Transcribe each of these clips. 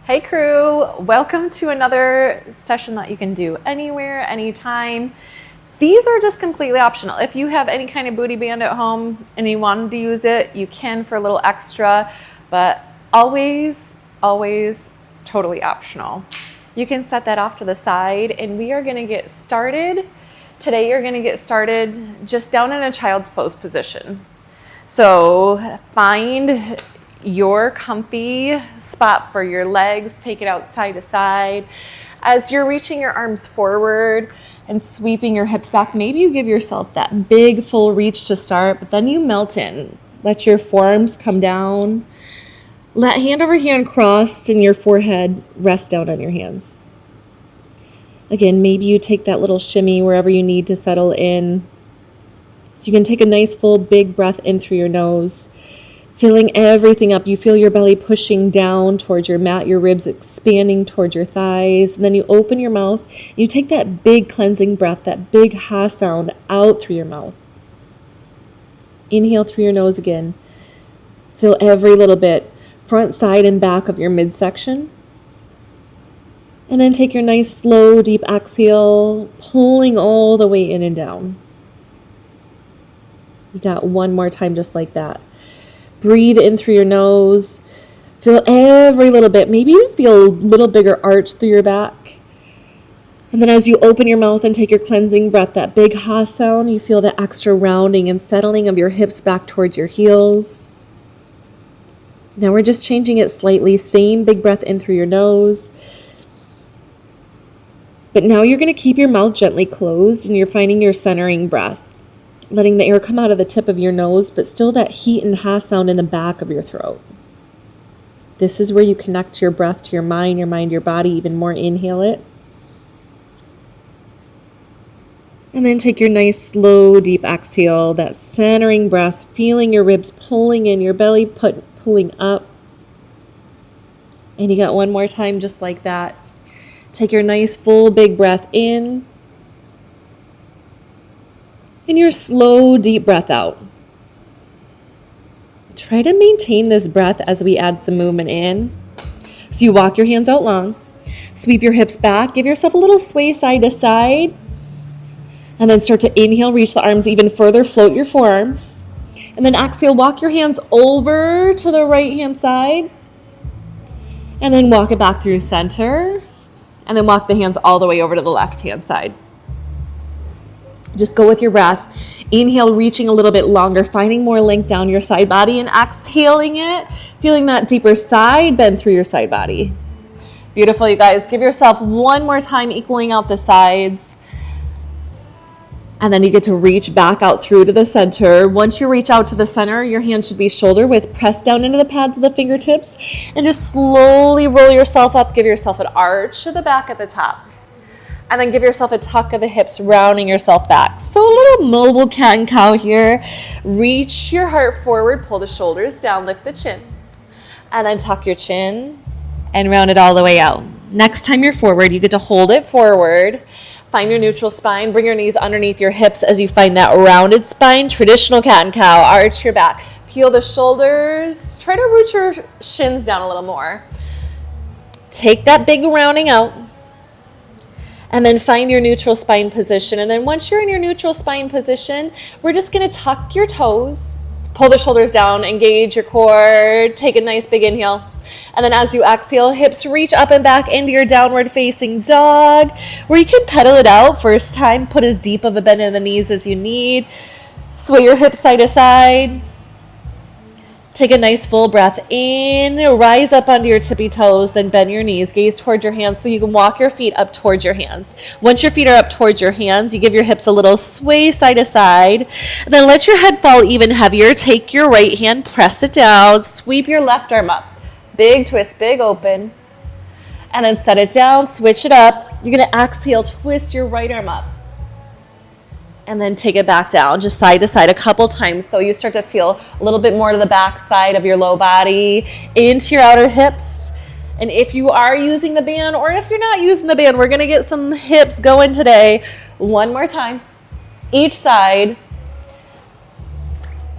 Hey crew, welcome to another session that you can do anywhere, anytime. These are just completely optional. If you have any kind of booty band at home and you wanted to use it, you can for a little extra, but always totally optional. You can set that off to the side and we are gonna get started. Today you're gonna get started just down in a child's pose position. So find your comfy spot for your legs, take it out side to side. As you're reaching your arms forward and sweeping your hips back, maybe you give yourself that big full reach to start, but then you melt in. Let your forearms come down. Let hand over hand crossed and your forehead rest down on your hands. Again, maybe you take that little shimmy wherever you need to settle in. So you can take a nice full big breath in through your nose. Filling everything up. You feel your belly pushing down towards your mat, your ribs expanding towards your thighs. And then you open your mouth. You take that big cleansing breath, that big ha sound out through your mouth. Inhale through your nose again. Feel every little bit, front, side, and back of your midsection. And then take your nice, slow, deep exhale, pulling all the way in and down. You got one more time just like that. Breathe in through your nose. Feel every little bit. Maybe you feel a little bigger arch through your back. And then as you open your mouth and take your cleansing breath, that big ha sound, you feel that extra rounding and settling of your hips back towards your heels. Now we're just changing it slightly. Same big breath in through your nose. But now you're going to keep your mouth gently closed and you're finding your centering breath. Letting the air come out of the tip of your nose, but still that heat and ha sound in the back of your throat. This is where you connect your breath to your mind, your body even more. Inhale it. And then take your nice, slow, deep exhale, that centering breath, feeling your ribs pulling in, your belly pulling up. And you got one more time just like that. Take your nice, full, big breath in. And your slow, deep breath out. Try to maintain this breath as we add some movement in. So you walk your hands out long, sweep your hips back, give yourself a little sway side to side, and then start to inhale, reach the arms even further, float your forearms, and then exhale, walk your hands over to the right hand side, and then walk it back through center, and then walk the hands all the way over to the left hand side. Just go with your breath. Inhale, reaching a little bit longer, finding more length down your side body, and exhaling it, feeling that deeper side bend through your side body. Beautiful, you guys. Give yourself one more time, equaling out the sides. And then you get to reach back out through to the center. Once you reach out to the center, your hand should be shoulder width. Press down into the pads of the fingertips and just slowly roll yourself up. Give yourself an arch to the back at the top. And then give yourself a tuck of the hips, rounding yourself back. So a little mobile cat and cow here. Reach your heart forward, pull the shoulders down, lift the chin. And then tuck your chin and round it all the way out. Next time you're forward, you get to hold it forward. Find your neutral spine. Bring your knees underneath your hips as you find that rounded spine. Traditional cat and cow. Arch your back. Peel the shoulders. Try to root your shins down a little more. Take that big rounding out. And then find your neutral spine position. And then once you're in your neutral spine position, we're just going to tuck your toes, pull the shoulders down, engage your core, take a nice big inhale. And then as you exhale, hips reach up and back into your downward facing dog, where you can pedal it out. First time, put as deep of a bend in the knees as you need. Sway your hips side to side. Take a nice full breath in, rise up onto your tippy toes, then bend your knees, gaze towards your hands so you can walk your feet up towards your hands. Once your feet are up towards your hands, you give your hips a little sway side to side, and then let your head fall even heavier. Take your right hand, press it down, sweep your left arm up. Big twist, big open, and then set it down, switch it up. You're going to exhale, twist your right arm up. And then take it back down, just side to side a couple times so you start to feel a little bit more to the back side of your low body, into your outer hips. And if you are using the band or if you're not using the band, we're going to get some hips going today. One more time, each side.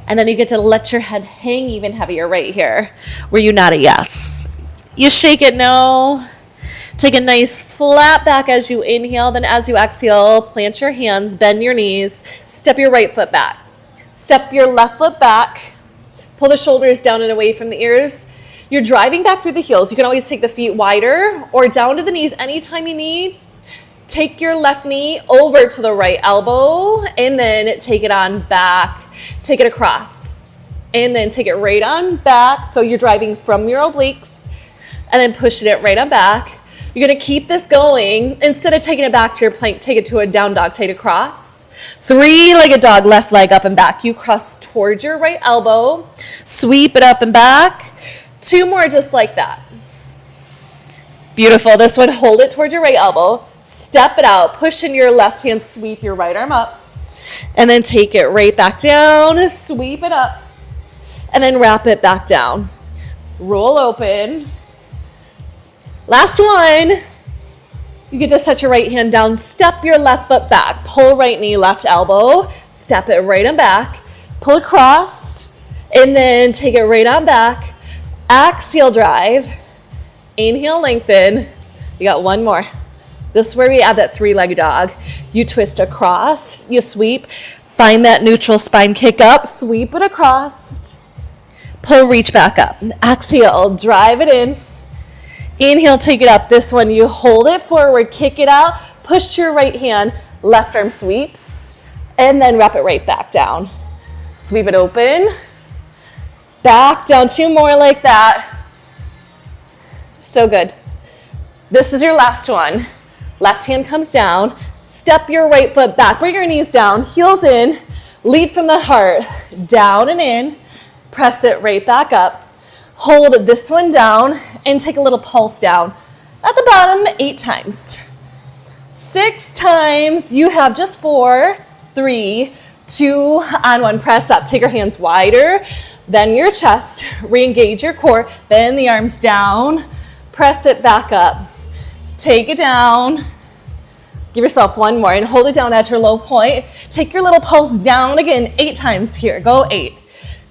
And then you get to let your head hang even heavier right here where you nod a yes. You shake it no. Take a nice flat back as you inhale. Then as you exhale, plant your hands, bend your knees, step your right foot back. Step your left foot back. Pull the shoulders down and away from the ears. You're driving back through the heels. You can always take the feet wider or down to the knees anytime you need. Take your left knee over to the right elbow and then take it on back. Take it across and then take it right on back. So you're driving from your obliques and then pushing it right on back. You're going to keep this going. Instead of taking it back to your plank, take it to a down dog, take it across. Three-legged dog, left leg up and back. You cross towards your right elbow. Sweep it up and back. 2 more just like that. Beautiful. This one, hold it towards your right elbow. Step it out. Push in your left hand. Sweep your right arm up. And then take it right back down. Sweep it up. And then wrap it back down. Roll open. Last one. You get to set your right hand down. Step your left foot back. Pull right knee, left elbow. Step it right on back. Pull across. And then take it right on back. Exhale, drive. Inhale, lengthen. You got one more. This is where we add that 3-legged dog. You twist across. You sweep. Find that neutral spine kick up. Sweep it across. Pull, reach back up. Exhale, drive it in. Inhale, take it up. This one, you hold it forward, kick it out, push your right hand, left arm sweeps, and then wrap it right back down. Sweep it open, back down. 2 more like that. So good. This is your last one. Left hand comes down, step your right foot back, bring your knees down, heels in, lead from the heart, down and in, press it right back up. Hold this one down and take a little pulse down. At the bottom, 8 times. 6 times. You have just 4, 3, 2, on 1. Press up. Take your hands wider. Then your chest. Re-engage your core. Bend the arms down. Press it back up. Take it down. Give yourself 1 more and hold it down at your low point. Take your little pulse down again. 8 times here. Go 8,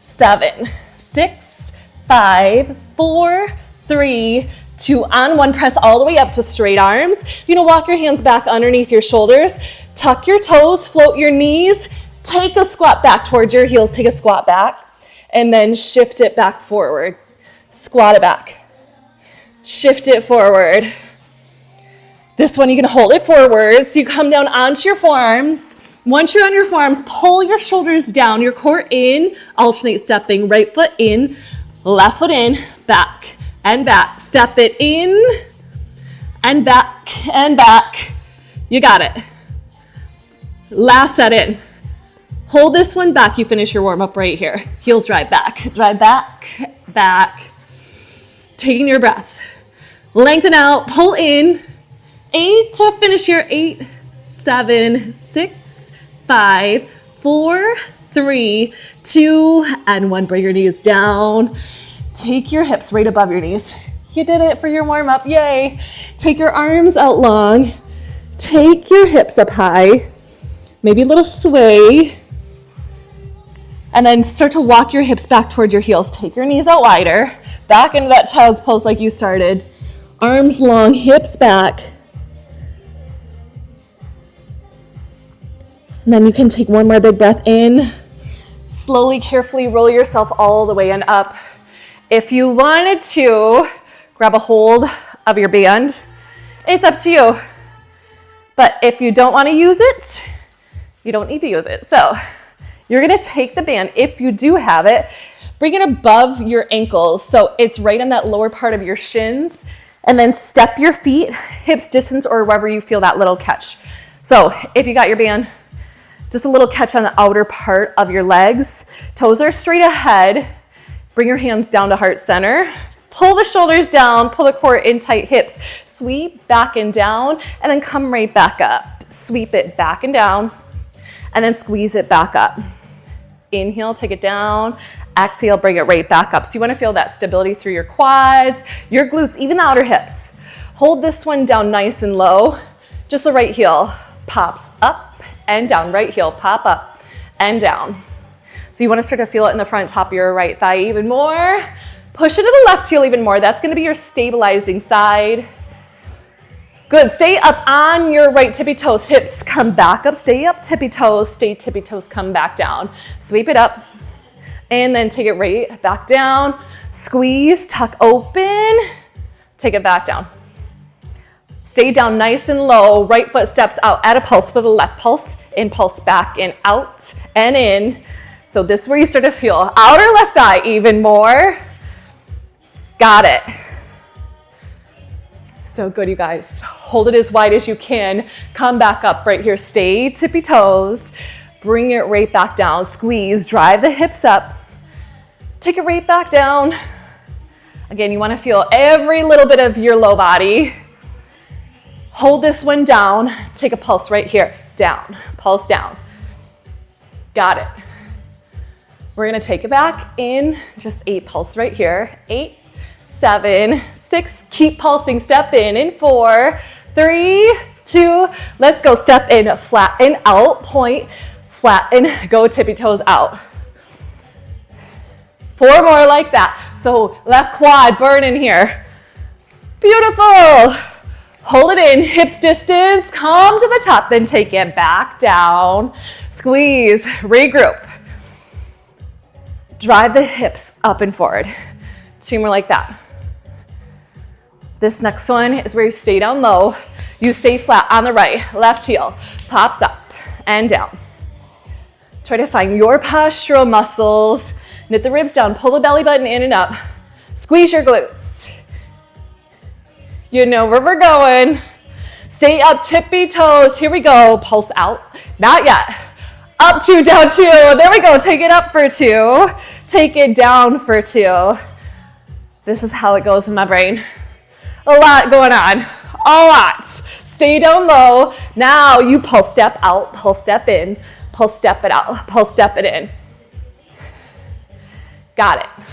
7, 6, 5, 4, 3, 2, on 1. Press all the way up to straight arms. You're gonna walk your hands back underneath your shoulders. Tuck your toes, float your knees. Take a squat back towards your heels. Take a squat back and then shift it back forward. Squat it back. Shift it forward. This one, you can hold it forward. So you come down onto your forearms. Once you're on your forearms, pull your shoulders down, your core in, alternate stepping, right foot in, left foot in, back and back. Step it in and back and back. You got it. Last set in. Hold this one back. You finish your warm up right here. Heels drive back, back. Taking your breath. Lengthen out, pull in. 8 to finish here. 8, 7, 6, 5, 4, 3, 2, and 1. Bring your knees down. Take your hips right above your knees. You did it for your warm up. Yay. Take your arms out long. Take your hips up high. Maybe a little sway. And then start to walk your hips back towards your heels. Take your knees out wider. Back into that child's pose like you started. Arms long, hips back. And then you can take 1 more big breath in. Slowly, carefully roll yourself all the way and up. If you wanted to grab a hold of your band, it's up to you. But if you don't want to use it, you don't need to use it. So you're going to take the band, if you do have it, bring it above your ankles. So it's right on that lower part of your shins. And then step your feet, hips distance, or wherever you feel that little catch. So if you got your band, just a little catch on the outer part of your legs. Toes are straight ahead. Bring your hands down to heart center. Pull the shoulders down, pull the core in tight, hips. Sweep back and down, and then come right back up. Sweep it back and down, and then squeeze it back up. Inhale, take it down. Exhale, bring it right back up. So you want to feel that stability through your quads, your glutes, even the outer hips. Hold this one down nice and low. Just the right heel pops up and down. Right heel pop up and down. So you want to start to feel it in the front top of your right thigh even more. Push into the left heel even more. That's going to be your stabilizing side. Good. Stay up on your right tippy toes. Hips come back up. Stay up tippy toes. Stay tippy toes. Come back down. Sweep it up. And then take it right back down. Squeeze. Tuck open. Take it back down. Stay down nice and low. Right foot steps out. Add a pulse with a left pulse. In, pulse back and out and in. So this is where you start to feel outer left thigh even more. Got it. So good, you guys. Hold it as wide as you can. Come back up right here. Stay tippy toes. Bring it right back down. Squeeze. Drive the hips up. Take it right back down. Again, you want to feel every little bit of your low body. Hold this one down. Take a pulse right here. Down. Pulse down. Got it. We're going to take it back in. Just 8 pulse right here. 8, 7, 6. Keep pulsing. Step in 4, 3, 2. Let's go. Step in. Flatten out. Point. Flatten. Go tippy toes out. 4 more like that. So left quad burning here. Beautiful. Hold it in, hips distance, come to the top, then take it back down. Squeeze, regroup. Drive the hips up and forward. 2 more like that. This next one is where you stay down low. You stay flat on the right, left heel pops up and down. Try to find your postural muscles. Knit the ribs down, pull the belly button in and up. Squeeze your glutes. You know where we're going. Stay up, tippy toes. Here we go. Pulse out. Not yet. Up 2, down 2. There we go. Take it up for 2. Take it down for 2. This is how it goes in my brain. A lot going on. A lot. Stay down low. Now you pulse step out, pulse step in, pulse step it out, pulse step it in. Got it.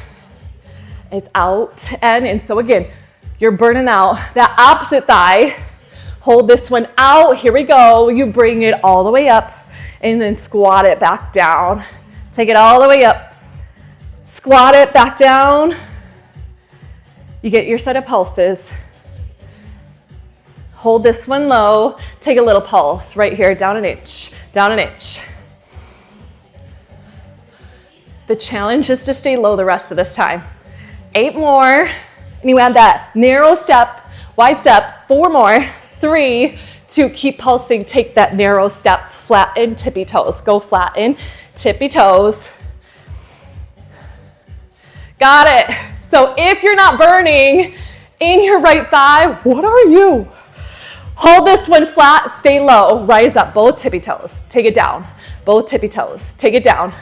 It's out and in. So again, you're burning out that opposite thigh. Hold this one out. Here we go. You bring it all the way up and then squat it back down. Take it all the way up. Squat it back down. You get your set of pulses. Hold this one low. Take a little pulse right here. Down an inch. Down an inch. The challenge is to stay low the rest of this time. 8 more. And you add that narrow step, wide step. 4 more. 3, 2, keep pulsing. Take that narrow step, flatten, tippy toes. Go flatten, tippy toes. Got it. So if you're not burning in your right thigh, what are you? Hold this one flat, stay low. Rise up, both tippy toes. Take it down, both tippy toes. Take it down.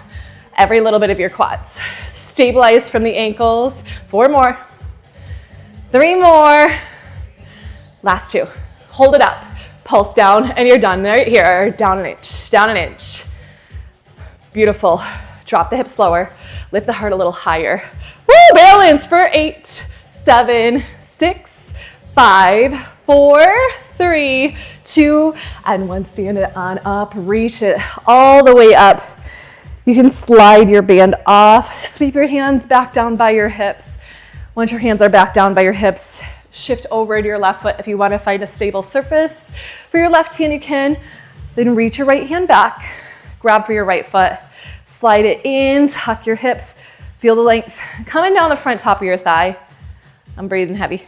Every little bit of your quads. Stabilize from the ankles. 4 more. 3 more. Last 2. Hold it up. Pulse down, and you're done right here. Down an inch, down an inch. Beautiful. Drop the hips lower. Lift the heart a little higher. Woo, balance for 8, 7, 6, 5, 4, 3, 2, and 1. Stand it on up. Reach it all the way up. You can slide your band off. Sweep your hands back down by your hips. Once your hands are back down by your hips, shift over to your left foot. If you want to find a stable surface for your left hand, you can. Then reach your right hand back. Grab for your right foot. Slide it in. Tuck your hips. Feel the length coming down the front top of your thigh. I'm breathing heavy.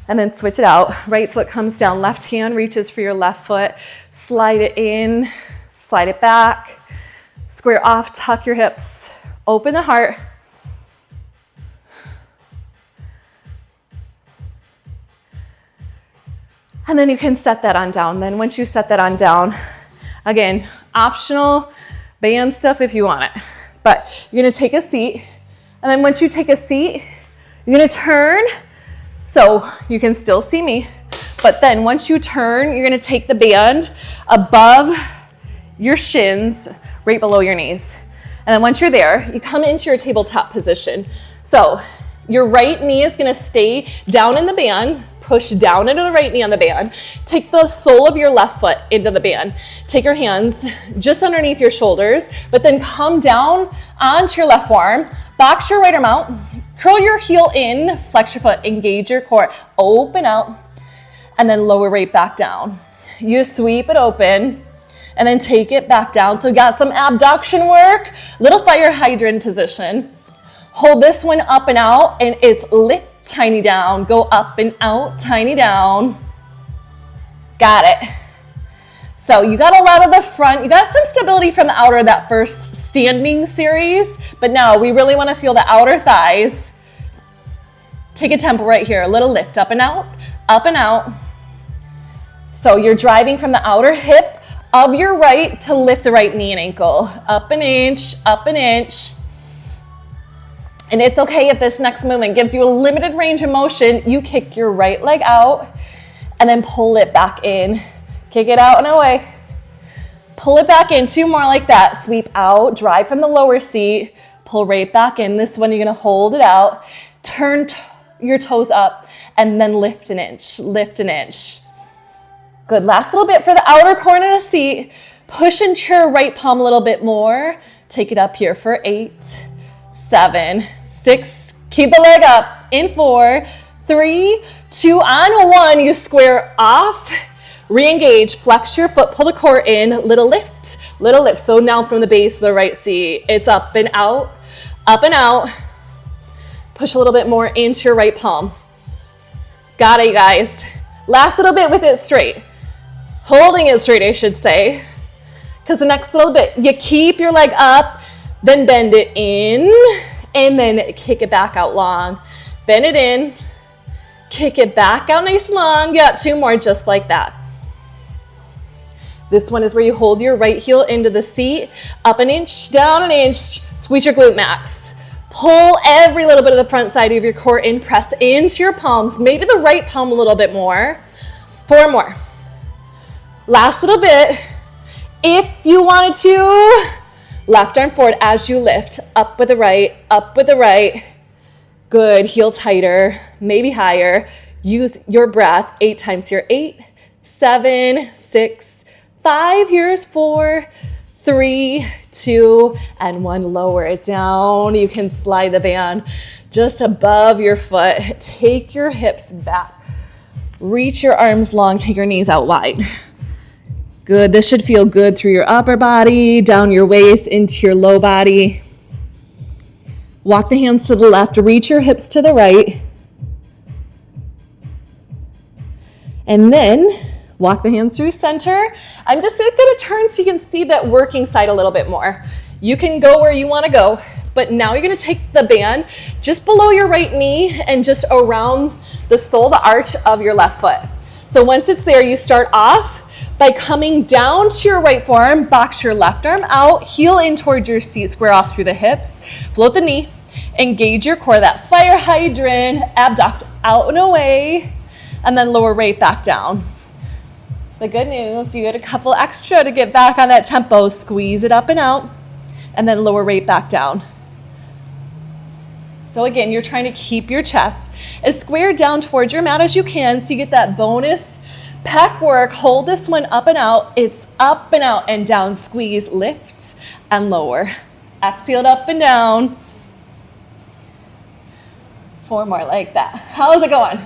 And then switch it out. Right foot comes down. Left hand reaches for your left foot. Slide it in. Slide it back. Square off. Tuck your hips. Open the heart. And then you can set that on down. Then once you set that on down, again, optional band stuff if you want it. But you're gonna take a seat. And then once you take a seat, you're gonna turn so you can still see me. But then once you turn, you're gonna take the band above your shins, right below your knees. And then once you're there, you come into your tabletop position. So your right knee is gonna stay down in the band. push down into the right knee on the band. Take the sole of your left foot into the band. Take your hands just underneath your shoulders, but then come down onto your left forearm. Box your right arm out. Curl your heel in, flex your foot, engage your core, open out, and then lower right back down. You sweep it open, and then take it back down. So we got some abduction work, little fire hydrant position. Hold this one up and out, and it's lift, tiny down. Go up and out, tiny down. Got it. So you got a lot of the front. You got some stability from the outer, that first standing series. But now we really want to feel the outer thighs. Take a tempo right here. A little lift, up and out, up and out. So you're driving from the outer hip of your right to lift the right knee and ankle. Up an inch, up an inch. And it's okay if this next movement gives you a limited range of motion. You kick your right leg out and then pull it back in. Kick it out and away. Pull it back in. 2 more like that. Sweep out, drive from the lower seat, pull right back in. This one, you're gonna hold it out. Turn your toes up and then lift an inch, lift an inch. Good, last little bit for the outer corner of the seat. Push into your right palm a little bit more. Take it up here for 8, 7, 6, keep the leg up, in 4, 3, 2, on 1, you square off, re-engage, flex your foot, pull the core in, little lift, little lift. So now from the base of the right seat, it's up and out, push a little bit more into your right palm. Got it, you guys. Last little bit with it straight, holding it straight, I should say, because the next little bit, you keep your leg up, then bend it in, and then kick it back out long. Bend it in, kick it back out nice and long. You got 2 more just like that. This one is where you hold your right heel into the seat, up an inch, down an inch, squeeze your glute max. Pull every little bit of the front side of your core in, press into your palms, maybe the right palm a little bit more. 4 more. Last little bit. If you wanted to, left arm forward as you lift, up with the right, up with the right. Good, heel tighter, maybe higher. Use your breath 8 times here. 8, 7, 6, 5, here's 4, 3, 2, and 1. Lower it down. You can slide the band just above your foot. Take your hips back. Reach your arms long, take your knees out wide. Good, this should feel good through your upper body, down your waist, into your low body. Walk the hands to the left, reach your hips to the right. And then walk the hands through center. I'm just gonna turn so you can see that working side a little bit more. You can go where you wanna go, but now you're gonna take the band just below your right knee and just around the sole, the arch of your left foot. So once it's there, you start off by coming down to your right forearm, box your left arm out, heel in towards your seat, square off through the hips, float the knee, engage your core, that fire hydrant, abduct out and away, and then lower right back down. The good news, you get a couple extra to get back on that tempo, squeeze it up and out, and then lower right back down. So again, you're trying to keep your chest as square down towards your mat as you can so you get that bonus pec work. Hold this one up and out. It's up and out and down. Squeeze, lift, and lower. Exhale up and down. 4 more like that. How's it going?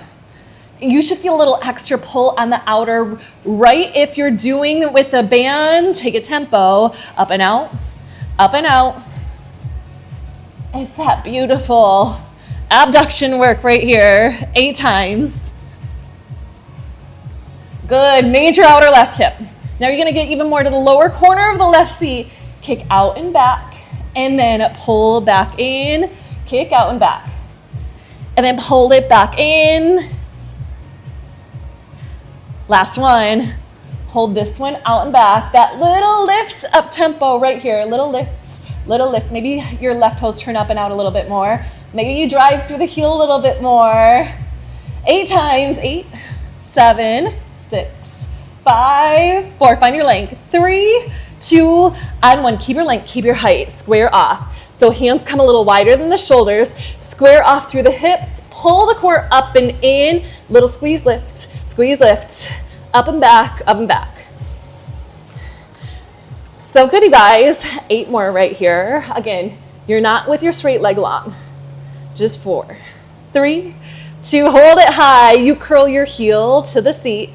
You should feel a little extra pull on the outer right. If you're doing with a band, take a tempo. Up and out, up and out. It's that beautiful abduction work right here. 8 times. Good, major outer left hip. Now you're gonna get even more to the lower corner of the left seat. Kick out and back, and then pull back in, kick out and back. And then pull it back in. Last one. Hold this one out and back. That little lift up tempo right here. Little lift, little lift. Maybe your left toes turn up and out a little bit more. Maybe you drive through the heel a little bit more. 8 times. 8, 7, 6, 5, 4. Find your length. 3, 2, and 1. Keep your length, keep your height. Square off. So hands come a little wider than the shoulders, square off through the hips, pull the core up and in, little squeeze lift, up and back, up and back. So good, you guys. 8 more right here. Again, you're not with your straight leg long. Just 4, 3, 2, hold it high. You curl your heel to the seat.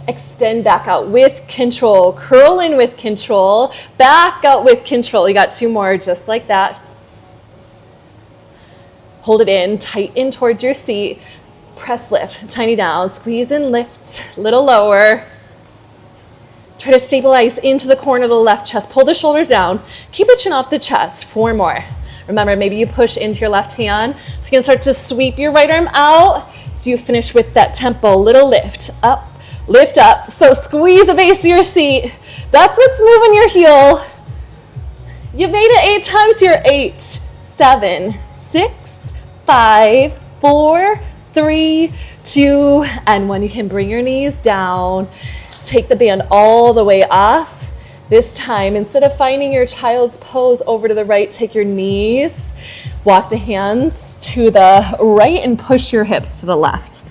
Extend back out with control. Curl in with control. Back out with control. You got 2 more just like that. Hold it in, tighten towards your seat. Press lift, tiny down, squeeze and lift, little lower. Try to stabilize into the corner of the left chest. Pull the shoulders down. Keep the chin off the chest. 4 more. Remember, maybe you push into your left hand. So you can start to sweep your right arm out. So you finish with that tempo, little lift, up, lift up. So squeeze the base of your seat. That's what's moving your heel. You've made it 8 times here. 8, 7, 6, 5, 4, 3, 2, and 1. You can bring your knees down. Take the band all the way off. This time, instead of finding your child's pose over to the right, take your knees, walk the hands to the right, and push your hips to the left.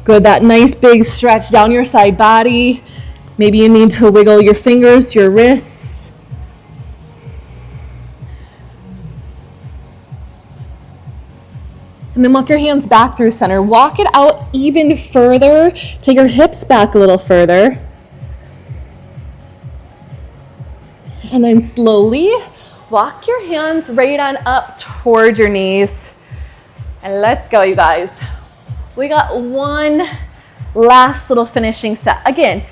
Good, that nice big stretch down your side body. Maybe you need to wiggle your fingers to your wrists. And then walk your hands back through center. Walk it out even further. Take your hips back a little further. And then slowly walk your hands right on up towards your knees. And let's go, you guys. We got 1 last little finishing set. Again,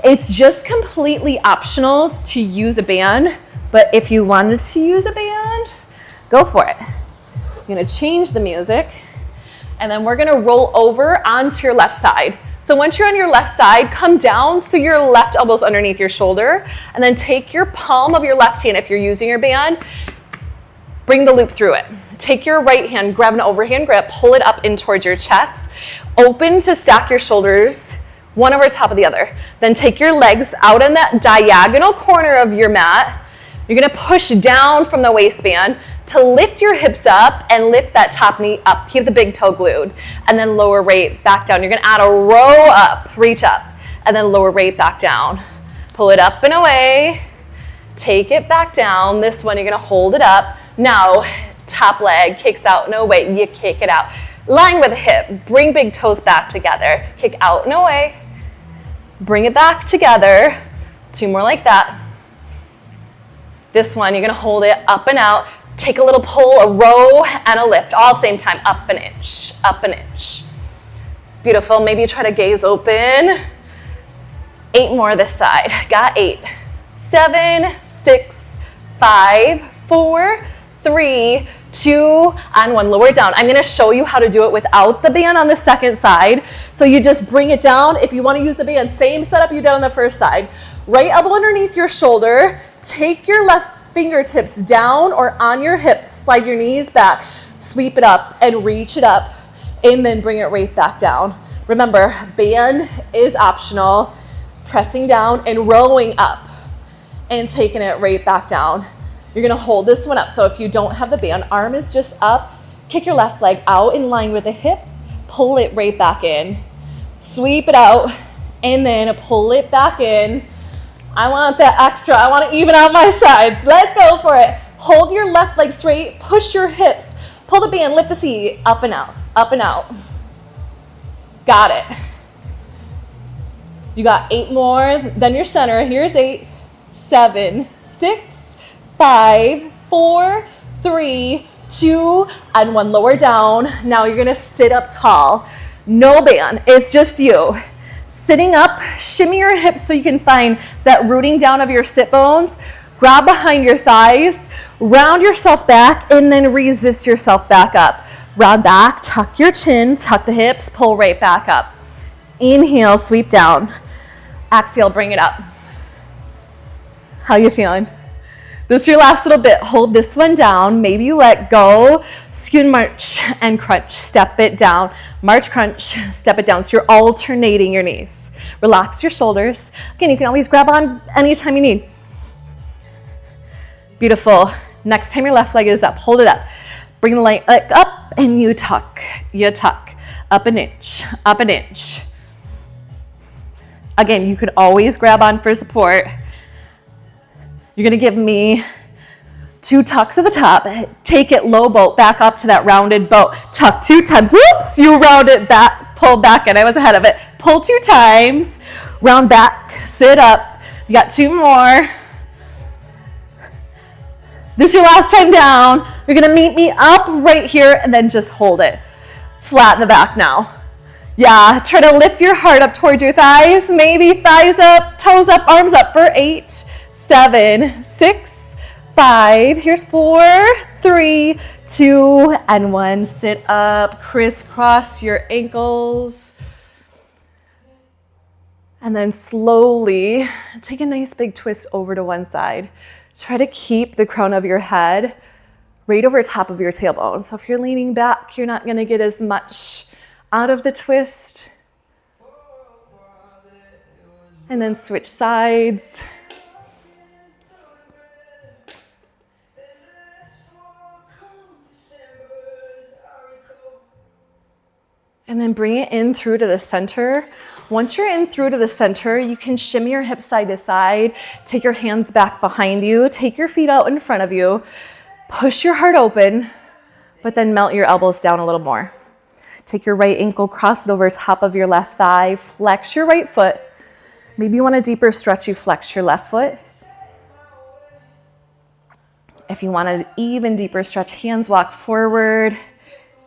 it's just completely optional to use a band, but if you wanted to use a band, go for it. I'm gonna change the music, and then we're gonna roll over onto your left side. So once you're on your left side, come down so your left elbow's underneath your shoulder, and then take your palm of your left hand, if you're using your band, bring the loop through it. Take your right hand, grab an overhand grip, pull it up in towards your chest, open to stack your shoulders, one over top of the other. Then take your legs out in that diagonal corner of your mat. You're gonna push down from the waistband to lift your hips up and lift that top knee up. Keep the big toe glued. And then lower right back down. You're gonna add a row up, reach up, and then lower right back down. Pull it up and away. Take it back down. This one, you're gonna hold it up. Now, top leg kicks out and away. You kick it out. Line with the hip. Bring big toes back together. Kick out and away. Bring it back together. 2 more like that. This one, you're gonna hold it up and out. Take a little pull, a row, and a lift, all same time, up an inch, up an inch. Beautiful, maybe you try to gaze open. 8 more this side, got 8, 7, 6, 5, 4, 3, 2, and 1, lower down. I'm gonna show you how to do it without the band on the second side. So you just bring it down. If you wanna use the band, same setup you did on the first side. Right elbow underneath your shoulder, take your left fingertips down or on your hips, slide your knees back, sweep it up and reach it up, and then bring it right back down. Remember, band is optional. Pressing down and rowing up and taking it right back down. You're gonna hold this one up. So if you don't have the band, arm is just up, kick your left leg out in line with the hip, pull it right back in. Sweep it out and then pull it back in. I want that extra. I want to even out my sides. Let's go for it. Hold your left leg straight. Push your hips. Pull the band. Lift the seat. Up and out. Up and out. Got it. You got 8 more. Then your center. Here's 8, 7, 6, 5, 4, 3, 2, and 1. Lower down. Now you're going to sit up tall. No band. It's just you. Sitting up, shimmy your hips so you can find that rooting down of your sit bones. Grab behind your thighs, round yourself back, and then resist yourself back up. Round back, tuck your chin, tuck the hips, pull right back up. Inhale, sweep down. Exhale, bring it up. How you feeling? This is your last little bit. Hold this one down. Maybe you let go. Scoot, march, and crunch. Step it down. March, crunch, step it down. So you're alternating your knees. Relax your shoulders. Again, you can always grab on anytime you need. Beautiful. Next time your left leg is up, hold it up. Bring the leg up and you tuck. You tuck. Up an inch, up an inch. Again, you could always grab on for support. You're gonna give me 2 tucks at the top. Take it low boat back up to that rounded boat. Tuck 2 times. Whoops, you round it back, pull back in. I was ahead of it. Pull 2 times, round back, sit up. You got 2 more. This is your last time down. You're gonna meet me up right here and then just hold it. Flat in the back now. Yeah, try to lift your heart up towards your thighs. Maybe thighs up, toes up, arms up for 8, 7, 6, 5. Here's 4, 3, 2, and 1. Sit up, crisscross your ankles. And then slowly take a nice big twist over to one side. Try to keep the crown of your head right over top of your tailbone. So if you're leaning back, you're not gonna get as much out of the twist. And then switch sides. And then bring it in through to the center. Once you're in through to the center, you can shimmy your hips side to side. Take your hands back behind you. Take your feet out in front of you. Push your heart open, but then melt your elbows down a little more. Take your right ankle, cross it over top of your left thigh. Flex your right foot. Maybe you want a deeper stretch, you flex your left foot. If you want an even deeper stretch, hands walk forward.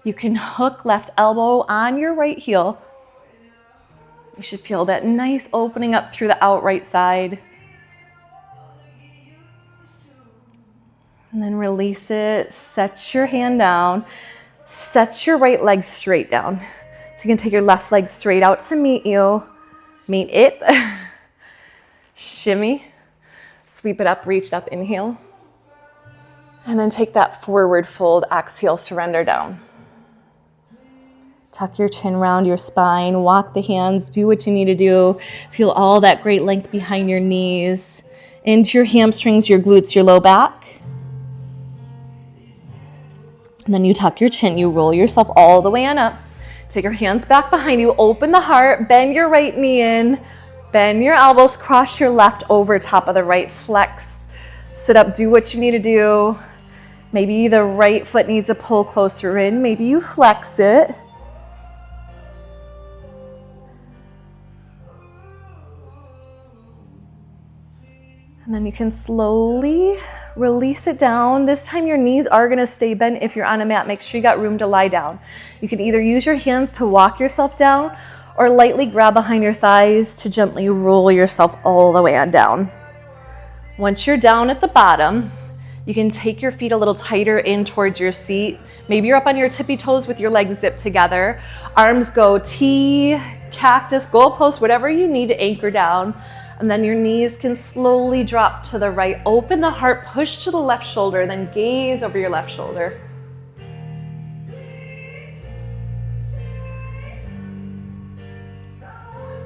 You can hook left elbow on your right heel. You should feel that nice opening up through the outright side. And then release it, set your hand down, set your right leg straight down. So you can take your left leg straight out to meet you, meet it. Shimmy, sweep it up, reach up, inhale. And then take that forward fold, exhale, surrender down. Tuck your chin round your spine, walk the hands, do what you need to do. Feel all that great length behind your knees, into your hamstrings, your glutes, your low back. And then you tuck your chin, you roll yourself all the way on up. Take your hands back behind you, open the heart, bend your right knee in, bend your elbows, cross your left over top of the right, flex. Sit up, do what you need to do. Maybe the right foot needs a pull closer in, maybe you flex it. And then you can slowly release it down. This time your knees are gonna stay bent. If you're on a mat, make sure you got room to lie down. You can either use your hands to walk yourself down or lightly grab behind your thighs to gently roll yourself all the way on down. Once you're down at the bottom, you can take your feet a little tighter in towards your seat. Maybe you're up on your tippy toes with your legs zipped together. Arms go T, cactus, goalpost, whatever you need to anchor down. And then your knees can slowly drop to the right. Open the heart, push to the left shoulder, then gaze over your left shoulder.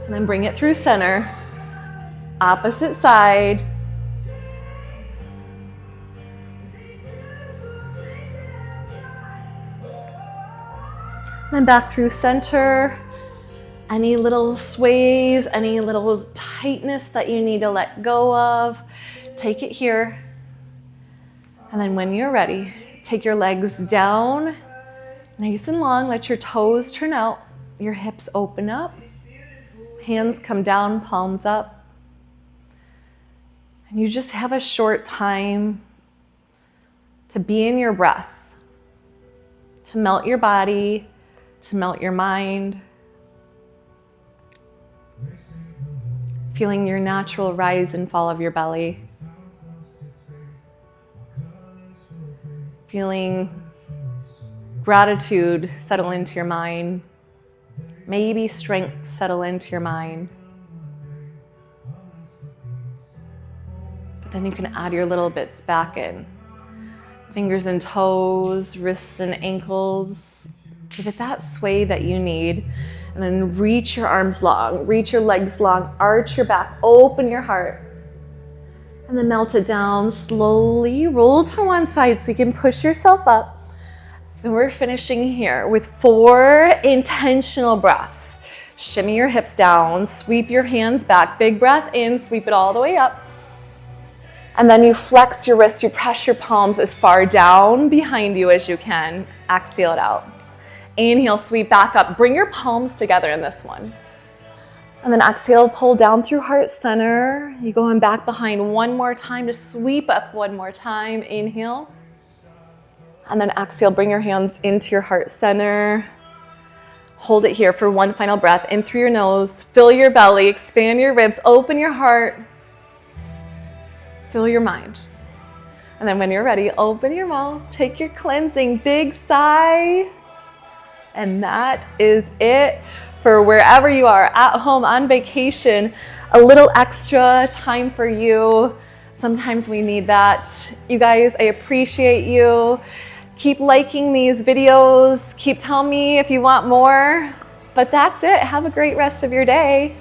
And then bring it through center. Opposite side. Then back through center. Any little sways, any little tightness that you need to let go of, take it here. And then when you're ready, take your legs down, nice and long. Let your toes turn out, your hips open up. Hands come down, palms up. And you just have a short time to be in your breath, to melt your body, to melt your mind. Feeling your natural rise and fall of your belly. Feeling gratitude settle into your mind. Maybe strength settle into your mind. But then you can add your little bits back in. Fingers and toes, wrists and ankles. Give it that sway that you need. And then reach your arms long, reach your legs long, arch your back, open your heart. And then melt it down, slowly roll to one side so you can push yourself up. And we're finishing here with 4 intentional breaths. Shimmy your hips down, sweep your hands back, big breath in, sweep it all the way up. And then you flex your wrists, you press your palms as far down behind you as you can. Exhale it out. Inhale, sweep back up. Bring your palms together in this one. And then exhale, pull down through heart center. You going back behind one more time to sweep up one more time. Inhale. And then exhale, bring your hands into your heart center. Hold it here for one final breath. In through your nose, fill your belly, expand your ribs, open your heart. Fill your mind. And then when you're ready, open your mouth, take your cleansing big sigh. And that is it for wherever you are, at home, on vacation, a little extra time for you. Sometimes we need that. You guys, I appreciate you. Keep liking these videos. Keep telling me if you want more. But that's it. Have a great rest of your day.